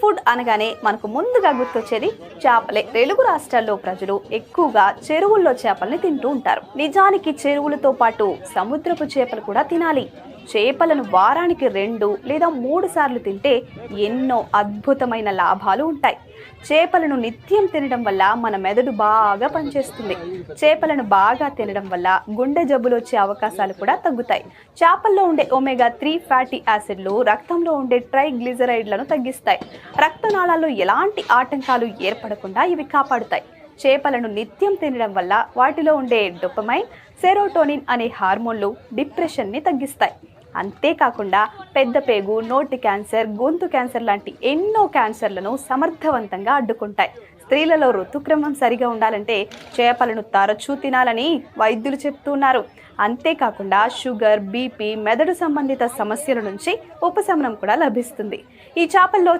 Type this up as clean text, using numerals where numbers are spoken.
Food అనగానే మనకు ముందుగా గుర్తొచ్చేది చేపలే. తెలుగు రాష్ట్రాల్లో ప్రజలు ఎక్కువగా చెరువుల్లో చేపల్ని తింటూ ఉంటారు. నిజానికి చెరువులతో పాటు సముద్రపు చేపలు కూడా తినాలి. చేపలను వారానికి 2 లేదా 3 సార్లు తింటే ఎన్నో అద్భుతమైన లాభాలు ఉంటాయి. చేపలను నిత్యం తినడం వల్ల మన మెదడు బాగా పనిచేస్తుంది. చేపలను బాగా తినడం వల్ల గుండె జబ్బులు వచ్చే అవకాశాలు కూడా తగ్గుతాయి. చేపల్లో ఉండే ఒమేగా 3 ఫ్యాటీ యాసిడ్లు రక్తంలో ఉండే ట్రైగ్లిజరైడ్లను తగ్గిస్తాయి. రక్తనాళాల్లో ఎలాంటి ఆటంకాలు ఏర్పడకుండా ఇవి కాపాడుతాయి. చేపలను నిత్యం తినడం వల్ల వాటిలో ఉండే డోపమైన్, సెరోటోనిన్ అనే హార్మోన్లు డిప్రెషన్ని తగ్గిస్తాయి. అంతేకాకుండా పెద్ద పేగు, నోటి క్యాన్సర్, గొంతు క్యాన్సర్ లాంటి ఎన్నో క్యాన్సర్లను సమర్థవంతంగా అడ్డుకుంటాయి. స్త్రీలలో ఋతుక్రమం సరిగా ఉండాలంటే చేపలను తరచూ తినాలని వైద్యులు చెప్తున్నారు. అంతేకాకుండా షుగర్, బీపీ, మెదడు సంబంధిత సమస్యల నుంచి ఉపశమనం కూడా లభిస్తుంది. ఈ చేపల్లో